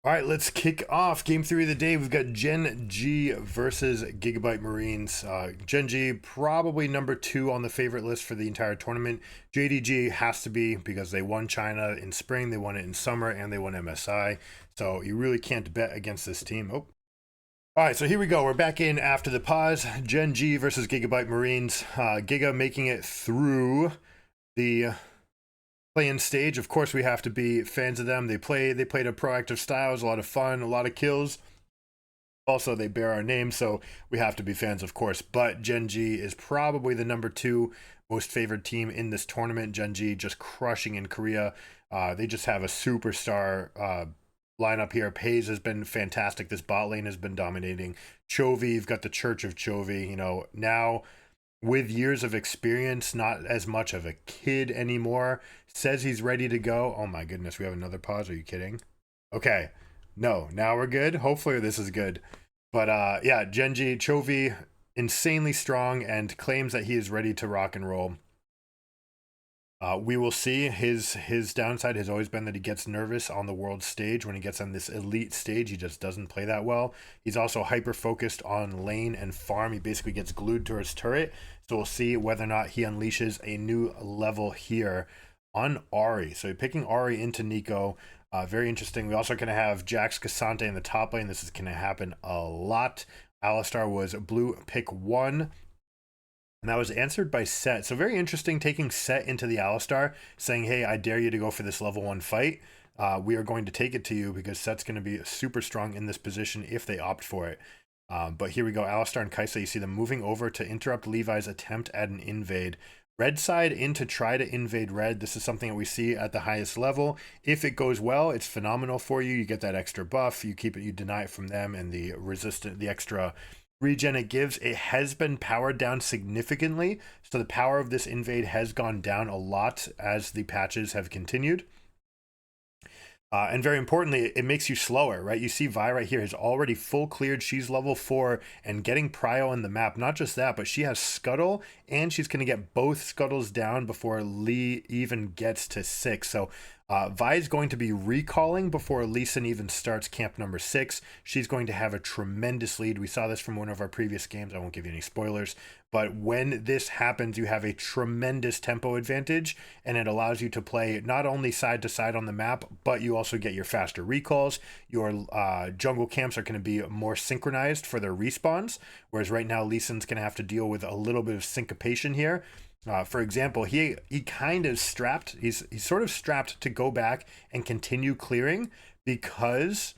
All right, let's kick off game 3 of the day. We've got GEN.G versus Gigabyte Marines. GEN.G probably number 2 on the favorite list for the entire tournament. JDG has to be because they won China in spring, they won it in summer, and they won MSI. So you really can't bet against this team. Oh. All right, so here we go. We're back in after the pause. GEN.G versus Gigabyte Marines. Giga making it through the play-in stage. Of course, we have to be fans of them. They played a proactive style. It was a lot of fun, a lot of kills. Also, they bear our name, so we have to be fans, of course. But GEN.G is probably the number 2 most favored team in this tournament. GEN.G just crushing in Korea. They just have a superstar lineup here. Pays has been fantastic. This bot lane has been dominating. Chovy, you've got the Church of Chovy. You know, now with years of experience, not as much of a kid anymore, says he's ready to go. Oh my goodness, we have another pause. Are you kidding? Okay. No, now we're good. Hopefully this is good. But yeah, GEN.G, Chovy, insanely strong and claims that he is ready to rock and roll. We will see. His downside has always been that he gets nervous on the world stage. When he gets on this elite stage, he just doesn't play that well. He's also hyper focused on lane and farm. He basically gets glued to his turret. So we'll see whether or not he unleashes a new level here on Ahri. So picking Ahri into Nico. Very interesting. We also going to have Jax Cassante in the top lane. This is going to happen a lot. Alistar was blue pick 1. And that was answered by Set. So very interesting, taking Set into the Alistar, saying, hey, I dare you to go for this level 1 fight. We are going to take it to you because Set's going to be super strong in this position if they opt for it. But here we go, Alistar and Kai'Sa, you see them moving over to interrupt Levi's attempt at an invade. Red side in to try to invade red. This is something that we see at the highest level. If it goes well, it's phenomenal for you. You get that extra buff. You keep it, you deny it from them, and the extra regen it gives. It has been powered down significantly, so the power of this invade has gone down a lot as the patches have continued. And very importantly, it makes you slower, right? You see Vi right here is already full cleared. She's level 4 and getting prio in the map. Not just that, but she has Scuttle, and she's going to get both Scuttles down before Lee even gets to 6. So Vi is going to be recalling before Lee Sin even starts camp number 6. She's going to have a tremendous lead. We saw this from one of our previous games. I won't give you any spoilers. But when this happens, you have a tremendous tempo advantage, and it allows you to play not only side to side on the map, but you also get your faster recalls. Your jungle camps are going to be more synchronized for their respawns, whereas right now Lee Sin's going to have to deal with a little bit of syncopation here. For example, he kind of strapped, he's sort of strapped to go back and continue clearing, because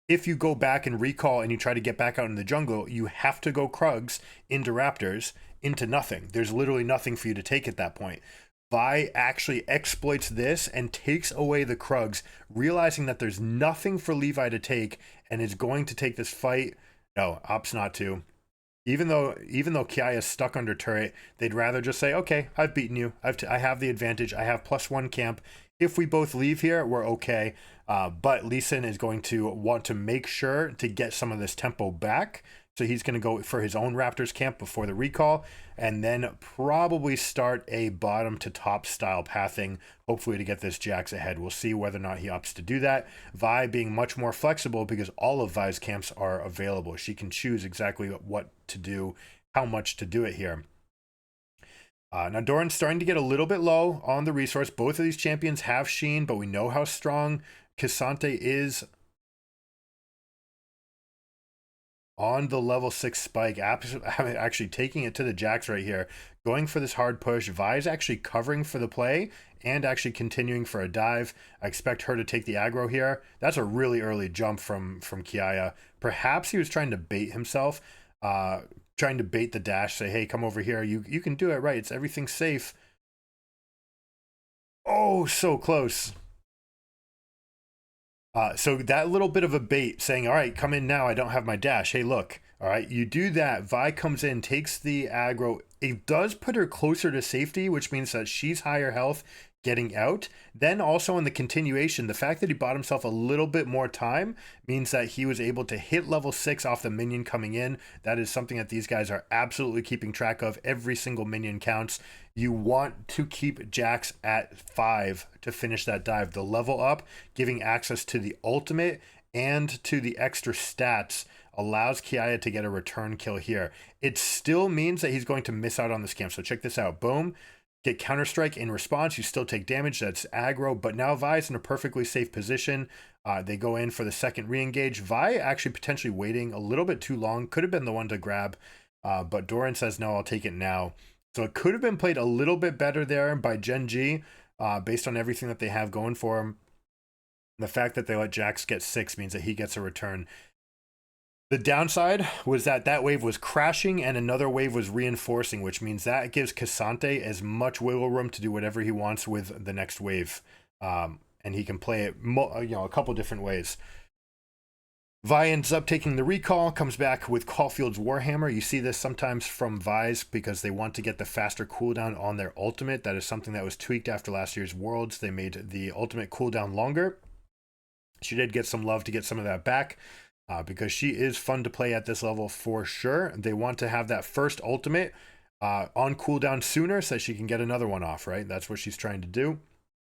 if you go back and recall and you try to get back out in the jungle, you have to go Krugs into Raptors into nothing. There's literally nothing for you to take at that point. Vi actually exploits this and takes away the Krugs, realizing that there's nothing for Levi to take, and is going to take this fight. No, opts not to. Even though Kiai is stuck under turret, they'd rather just say, okay, I've beaten you. I have the advantage. I have +1 camp. If we both leave here, we're okay. But Lee Sin is going to want to make sure to get some of this tempo back. So he's going to go for his own Raptors camp before the recall, and then probably start a bottom to top style pathing, hopefully to get this Jax ahead. We'll see whether or not he opts to do that. Vi being much more flexible because all of Vi's camps are available. She can choose exactly what to do, how much to do it here. Now Doran's starting to get a little bit low on the resource. Both of these champions have Sheen, but we know how strong Cassante is on the level 6 spike. Actually taking it to the Jax right here, going for this hard push. Vi's actually covering for the play and actually continuing for a dive. I expect her to take the aggro here. That's a really early jump from Kiai. Perhaps he was trying to bait himself, trying to bait the dash, say, hey, come over here, you can do it, right? It's everything's safe. Oh, so close. So that little bit of a bait, saying, all right, come in now, I don't have my dash. Hey, look, all right, you do that. Vi comes in, takes the aggro. It does put her closer to safety, which means that she's higher health getting out. Then also in the continuation, the fact that he bought himself a little bit more time means that he was able to hit level 6 off the minion coming in. That is something that these guys are absolutely keeping track of. Every single minion counts. You want to keep Jax at 5 to finish that dive. The level up, giving access to the ultimate and to the extra stats allows Kiaya to get a return kill here. It still means that he's going to miss out on this camp. So check this out. Boom. Get Counterstrike in response. You still take damage. That's aggro. But now Vi's in a perfectly safe position. They go in for the second re-engage. Vi actually potentially waiting a little bit too long. Could have been the one to grab. But Doran says, no, I'll take it now. So it could have been played a little bit better there by Gen.G based on everything that they have going for him. The fact that they let Jax get 6 means that he gets a return. The downside was that that wave was crashing and another wave was reinforcing, which means that gives Cassante as much wiggle room to do whatever he wants with the next wave. And he can play it a couple different ways. Vi ends up taking the recall, comes back with Caulfield's Warhammer. You see this sometimes from Vi's because they want to get the faster cooldown on their ultimate. That is something that was tweaked after last year's Worlds. They made the ultimate cooldown longer. She did get some love to get some of that back because she is fun to play at this level for sure. They want to have that first ultimate on cooldown sooner so she can get another one off, right? That's what she's trying to do.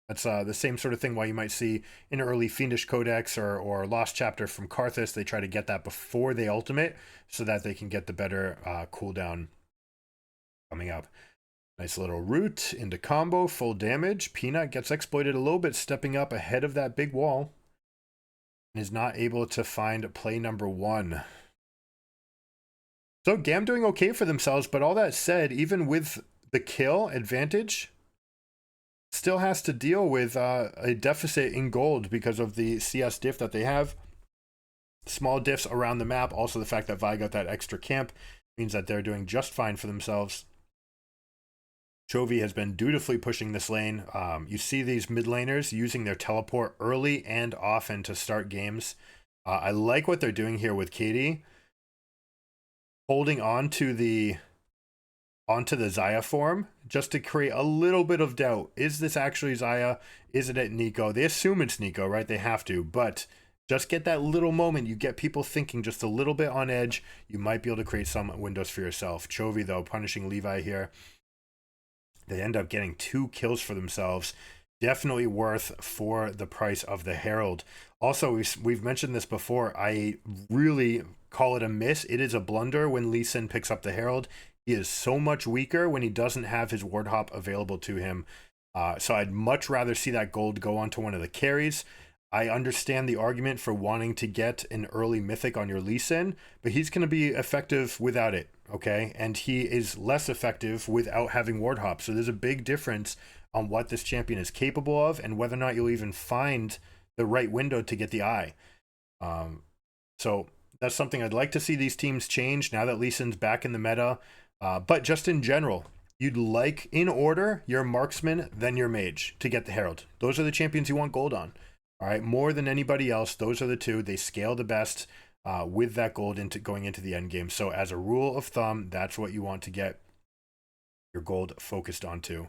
That's the same sort of thing why you might see in early Fiendish Codex or Lost Chapter from Karthus, they try to get that before they ultimate so that they can get the better cooldown coming up. Nice little root into combo, full damage. Peanut gets exploited a little bit, stepping up ahead of that big wall. And is not able to find play number 1. So GAM doing okay for themselves, but all that said, even with the kill advantage, still has to deal with a deficit in gold because of the CS diff that they have. Small diffs around the map. Also the fact that Vi got that extra camp means that they're doing just fine for themselves. Chovy has been dutifully pushing this lane. You see these mid laners using their teleport early and often to start games. I like what they're doing here with Katie. Holding on to the Xayah form just to create a little bit of doubt. Is this actually Xayah? Is it at Nico? They assume it's Nico, right? They have to, but just get that little moment. You get people thinking just a little bit on edge. You might be able to create some windows for yourself. Chovy, though, punishing Levi here. They end up getting 2 kills for themselves. Definitely worth for the price of the Herald. Also, we've mentioned this before. I really call it a miss. It is a blunder when Lee Sin picks up the Herald. He is so much weaker when he doesn't have his ward hop available to him. So I'd much rather see that gold go onto one of the carries. I understand the argument for wanting to get an early mythic on your Lee Sin, but he's going to be effective without it, okay? And he is less effective without having ward hop. So there's a big difference on what this champion is capable of and whether or not you'll even find the right window to get the eye. So that's something I'd like to see these teams change now that Lee Sin's back in the meta. But just in general, you'd like, in order, your marksman, then your mage to get the Herald. Those are the champions you want gold on. All right, more than anybody else, those are the two. They scale the best with that gold into going into the end game. So as a rule of thumb, that's what you want to get your gold focused onto.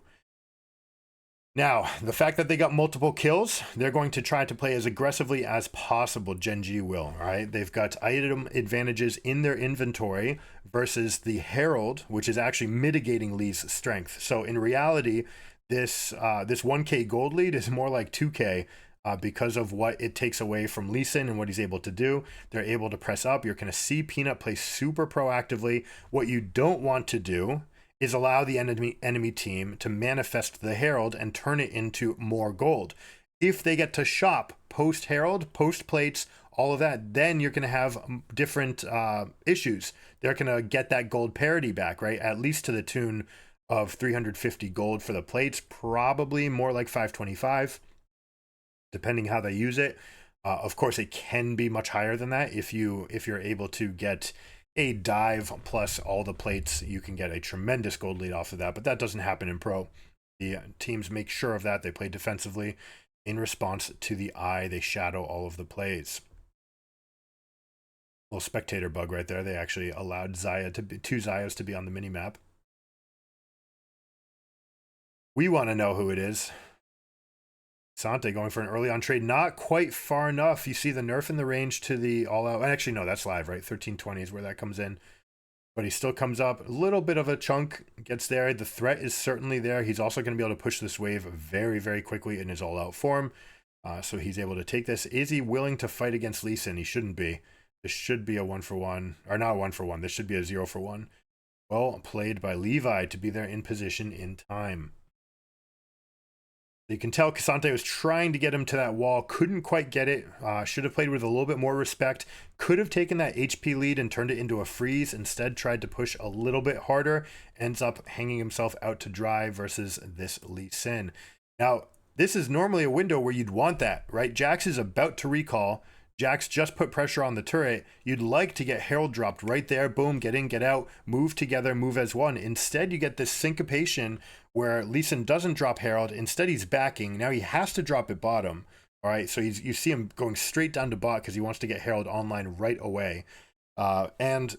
Now, the fact that they got multiple kills, they're going to try to play as aggressively as possible. Gen.G will, all right? They've got item advantages in their inventory versus the Herald, which is actually mitigating Lee's strength. So in reality, this 1K gold lead is more like 2K because of what it takes away from Lee Sin and what he's able to do. They're able to press up. You're going to see Peanut play super proactively. What you don't want to do is allow the enemy team to manifest the Herald and turn it into more gold. If they get to shop post Herald, post plates, all of that, then you're going to have different issues. They're going to get that gold parity back, right? At least to the tune of 350 gold for the plates, probably more like 525, depending how they use it. Of course, it can be much higher than that if you're able to get a dive plus all the plates. You can get a tremendous gold lead off of that, but that doesn't happen in pro. The teams make sure of that. They play defensively in response to the eye. They shadow all of the plays. Little spectator bug right there. They actually allowed Xayah to be, 2 Xayahs to be on the mini map. We want to know who it is. Sante going for an early on trade, not quite far enough. You see the nerf in the range to the all out. Actually, no, that's live, right? 1320 is where that comes in. But he still comes up. A little bit of a chunk gets there. The threat is certainly there. He's also going to be able to push this wave very, very quickly in his all out form. So he's able to take this. Is he willing to fight against Lee Sin? He shouldn't be. This should be a 1-for-1, or not a 1-for-1. This should be a 0-for-1. Well played by Levi to be there in position in time. You can tell Cassante was trying to get him to that wall, couldn't quite get it. Should have played with a little bit more respect. Could have taken that HP lead and turned it into a freeze. Instead, tried to push a little bit harder. Ends up hanging himself out to dry versus this Lee Sin. Now, this is normally a window where you'd want that, right? Jax is about to recall. Jax just put pressure on the turret. You'd like to get Herald dropped right there. Boom, get in, get out, move together, move as one. Instead, you get this syncopation where Lee Sin doesn't drop Herald. Instead, he's backing. Now he has to drop it bottom. All right, so you see him going straight down to bot because he wants to get Herald online right away. And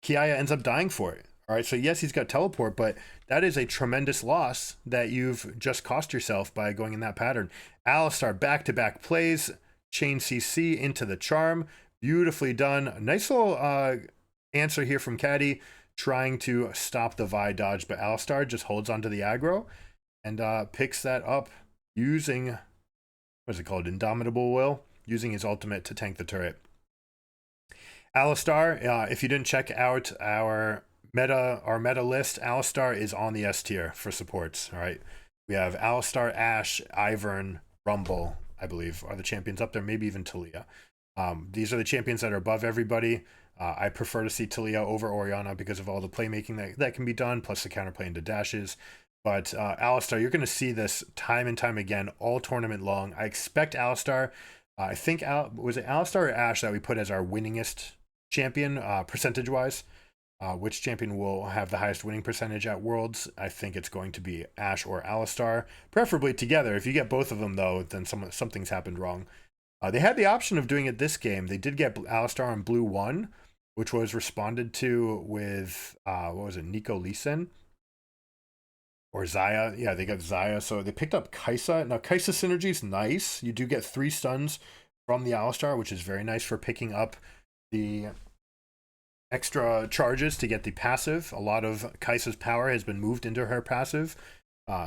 Kiaya ends up dying for it. All right, so yes, he's got teleport, but that is a tremendous loss that you've just cost yourself by going in that pattern. Alistar back-to-back plays, chain CC into the charm. Beautifully done. Nice little answer here from Caddy, trying to stop the Vi dodge, but Alistar just holds onto the aggro and picks that up using, what is it called, Indomitable Will, using his ultimate to tank the turret. Alistar, if you didn't check out our meta list, Alistar is on the S tier for supports. All right, we have Alistar, Ashe, Ivern, Rumble, I believe, are the champions up there, maybe even Talia. These are the champions that are above everybody. I prefer to see Talia over Orianna because of all the playmaking that can be done, plus the counterplay into dashes. But Alistar, you're going to see this time and time again, all tournament long. I expect Alistar, I think, was it Alistar or Ashe that we put as our winningest champion, percentage-wise? Which champion will have the highest winning percentage at Worlds? I think it's going to be Ashe or Alistar, preferably together. If you get both of them, though, then something's happened wrong. They had the option of doing it this game. They did get Alistar on Blue 1, which was responded to with, what was it, Nico Lee Sin? Or Xayah. Yeah, they got Xayah. So they picked up Kai'Sa. Now, Kai'Sa synergy is nice. You do get 3 stuns from the Alistar, which is very nice for picking up the extra charges to get the passive. A lot of Kai'Sa's power has been moved into her passive.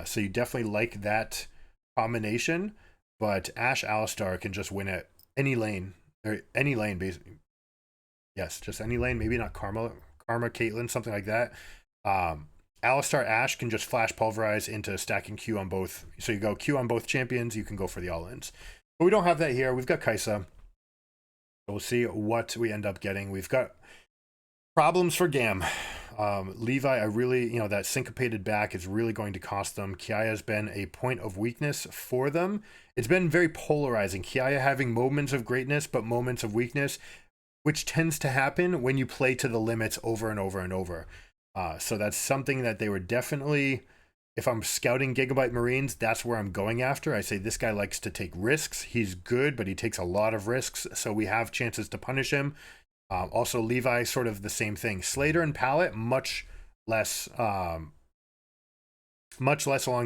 So you definitely like that combination. But Ashe Alistar can just win at any lane. Or any lane, basically. Yes, just any lane. Maybe not Karma Caitlyn, something like that. Alistar Ashe can just flash pulverize into stacking Q on both. So you go Q on both champions, you can go for the all-ins. But we don't have that here. We've got Kai'Sa. So we'll see what we end up getting. We've got problems for GAM. Levi, I really, that syncopated back is really going to cost them. Kiaya has been a point of weakness for them. It's been very polarizing. Kiaya having moments of greatness, but moments of weakness, which tends to happen when you play to the limits over and over and over. So that's something that they were definitely, if I'm scouting Gigabyte Marines, that's where I'm going after. I say this guy likes to take risks. He's good, but he takes a lot of risks. So we have chances to punish him. Also, Levi, sort of the same thing. Slater and Pallet, much less along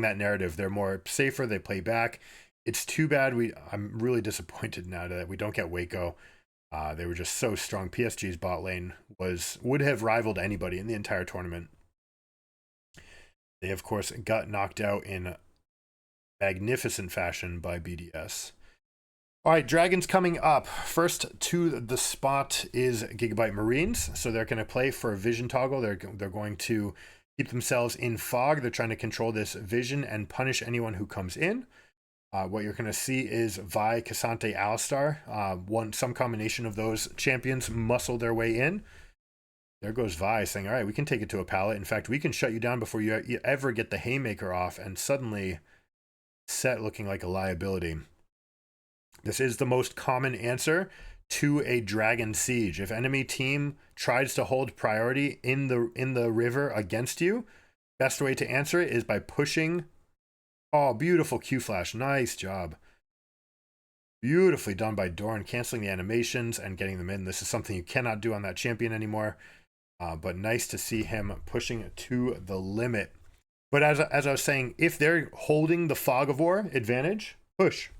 that narrative. They're more safer. They play back. It's too bad. I'm really disappointed now that we don't get Waco. They were just so strong. PSG's bot lane would have rivaled anybody in the entire tournament. They, of course, got knocked out in magnificent fashion by BDS. All right, Dragons coming up. First to the spot is Gigabyte Marines. So they're going to play for a vision toggle. They're going to keep themselves in fog. They're trying to control this vision and punish anyone who comes in. What you're going to see is Vi, Cassante, Alistar. Some combination of those champions muscle their way in. There goes Vi saying, all right, we can take it to a pallet. In fact, we can shut you down before you ever get the haymaker off, and suddenly Set looking like a liability. This is the most common answer to a dragon siege. If enemy team tries to hold priority in the river against you, best way to answer it is by pushing. Oh, beautiful Q flash. Nice job. Beautifully done by Dorn, canceling the animations and getting them in. This is something you cannot do on that champion anymore. But nice to see him pushing to the limit. But as I was saying, if they're holding the fog of war advantage, push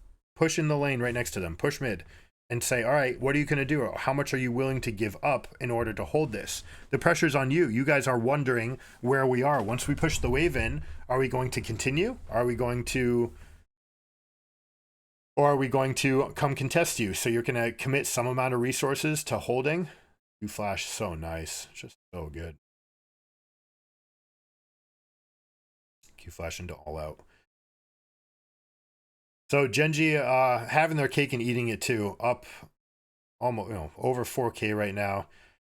in the lane right next to them, push mid, and say, all right, what are you going to do? How much are you willing to give up in order to hold this? The pressure's on you. You guys are wondering where we are. Once we push the wave in, are we going to continue? Are we going to Or are we going to come contest you? So you're going to commit some amount of resources to holding. You flash, so nice. Just so good. Q flash into all out. So Gen.G having their cake and eating it too. Up almost, over 4K right now.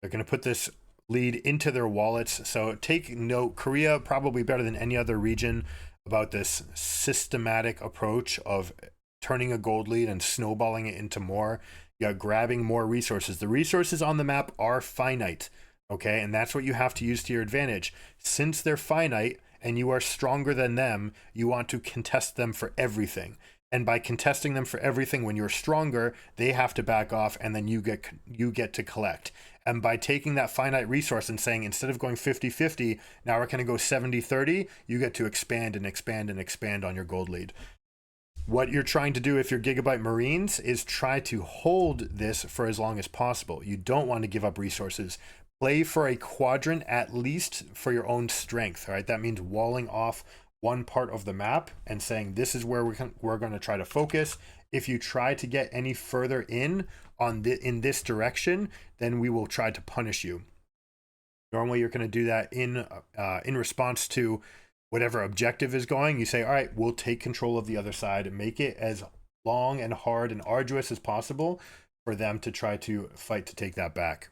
They're going to put this lead into their wallets. So take note, Korea probably better than any other region about this systematic approach of turning a gold lead and snowballing it into more. You got grabbing more resources. The resources on the map are finite, okay? And that's what you have to use to your advantage. Since they're finite and you are stronger than them, you want to contest them for everything. And by contesting them for everything, when you're stronger, they have to back off, and then you get to collect. And by taking that finite resource and saying, instead of going 50-50, now we're going to go 70-30, you get to expand and expand and expand on your gold lead. What you're trying to do if you're Gigabyte Marines is try to hold this for as long as possible. You don't want to give up resources. Play for a quadrant at least for your own strength, all right? That means walling off one part of the map and saying this is where we're going to try to focus. If you try to get any further in this direction, then we will try to punish you. Normally you're going to do that in response to whatever objective is going. You say, all right, we'll take control of the other side and make it as long and hard and arduous as possible for them to try to fight to take that back.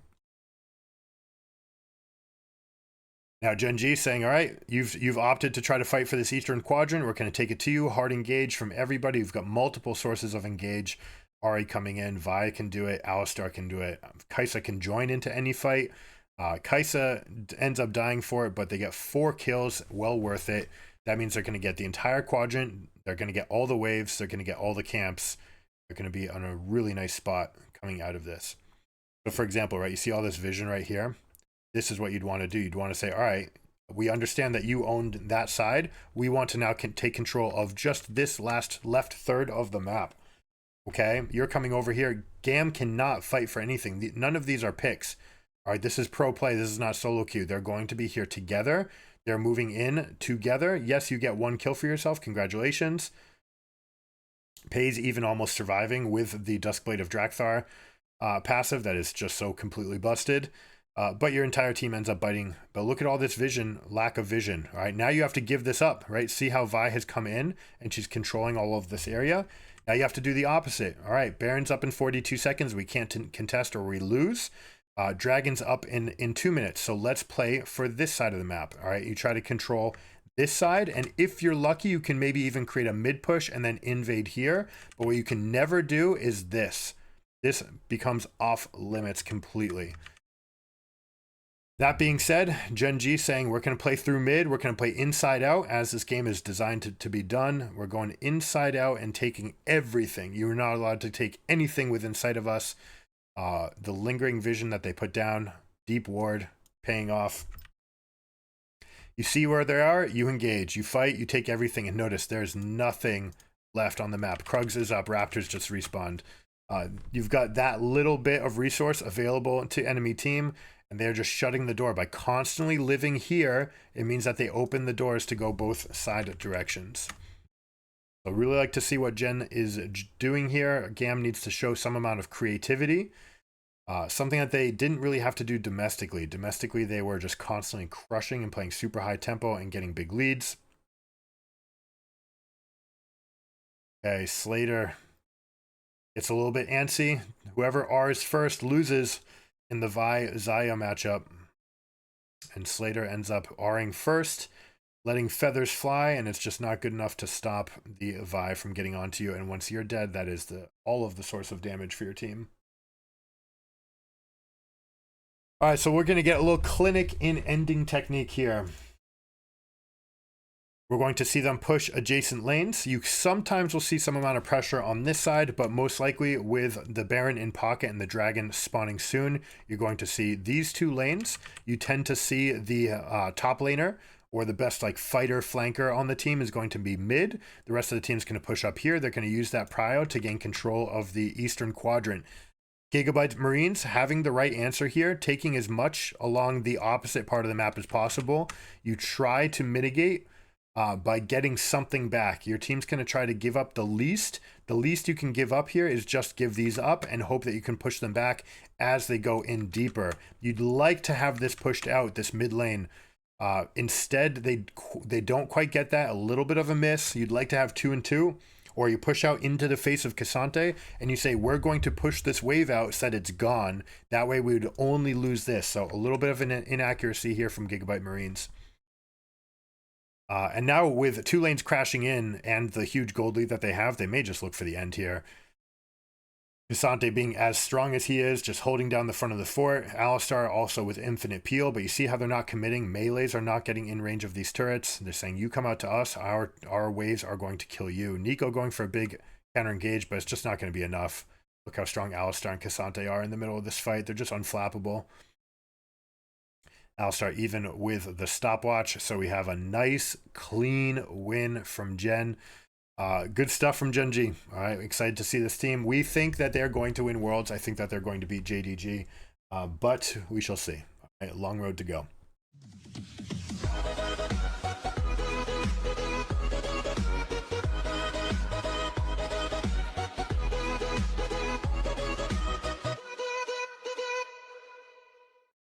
Now Gen.G saying, all right, you've opted to try to fight for this eastern quadrant. We're going to take it to you. Hard engage from everybody. We've got multiple sources of engage. Ari coming in. Vi can do it. Alistar can do it. Kaisa can join into any fight. Kaisa ends up dying for it, but they get 4 kills. Well worth it. That means they're going to get the entire quadrant. They're going to get all the waves. They're going to get all the camps. They're going to be on a really nice spot coming out of this. So for example, right, you see all this vision right here? This is what you'd want to do. You'd want to say, all right, we understand that you owned that side. We want to now take control of just this left third of the map. Okay, you're coming over here. GAM cannot fight for anything. None of these are picks. All right, this is pro play. This is not solo queue. They're going to be here together. They're moving in together. Yes, you get 1 kill for yourself. Congratulations. Pays even almost surviving with the Duskblade of Drakthar passive that is just so completely busted. But your entire team ends up biting. But look at all this vision, lack of vision. All right, now you have to give this up, right? See how Vi has come in and she's controlling all of this area. Now you have to do the opposite. All right, Baron's up in 42 seconds. We can't contest or we lose. Dragon's up in 2 minutes. So let's play for this side of the map. All right, you try to control this side. And if you're lucky, you can maybe even create a mid push and then invade here. But what you can never do is this. This becomes off limits completely. That being said, Gen.G saying we're going to play through mid. We're going to play inside out as this game is designed to be done. We're going inside out and taking everything. You're not allowed to take anything within sight of us. The lingering vision that they put down, deep ward, paying off. You see where they are, you engage, you fight, you take everything, and notice there's nothing left on the map. Krugs is up, Raptors just respawned. You've got that little bit of resource available to enemy team, and they're just shutting the door. By constantly living here, it means that they open the doors to go both side directions. So really like to see what Gen is doing here. GAM needs to show some amount of creativity. Something that they didn't really have to do domestically. Domestically, they were just constantly crushing and playing super high tempo and getting big leads. Okay, Slater gets a little bit antsy. Whoever R's first loses in the Vi-Zaya matchup. And Slater ends up R'ing first, letting feathers fly, and it's just not good enough to stop the Vi from getting onto you. And once you're dead, that is all of the source of damage for your team. All right, so we're going to get a little clinic in ending technique here. We're going to see them push adjacent lanes. You sometimes will see some amount of pressure on this side, but most likely with the Baron in pocket and the Dragon spawning soon, you're going to see these 2 lanes. You tend to see the top laner or the best like fighter flanker on the team is going to be mid. The rest of the team is going to push up here. They're going to use that prio to gain control of the eastern quadrant. Gigabyte Marines having the right answer here, taking as much along the opposite part of the map as possible. You try to mitigate by getting something back. Your team's going to try to give up the least. The least you can give up here is just give these up and hope that you can push them back as they go in deeper. You'd like to have this pushed out, this mid lane. Instead, they don't quite get that. A little bit of a miss. You'd like to have 2 and 2, or you push out into the face of Cassante and you say, we're going to push this wave out so that it's gone. That way we would only lose this. So a little bit of an inaccuracy here from Gigabyte Marines. And now with 2 lanes crashing in and the huge gold lead that they have, they may just look for the end here. Cassante being as strong as he is, just holding down the front of the fort. Alistar also with infinite peel, but you see how they're not committing. Melees are not getting in range of these turrets. They're saying, you come out to us, our waves are going to kill you. Nico going for a big counter engage, but it's just not going to be enough. Look how strong Alistar and Cassante are in the middle of this fight. They're just unflappable. Alistar even with the stopwatch, so we have a nice clean win from Gen. Good stuff from Gen.G. All right, excited to see this team. We think that they're going to win Worlds. I think that they're going to beat JDG, but we shall see. All right, long road to go.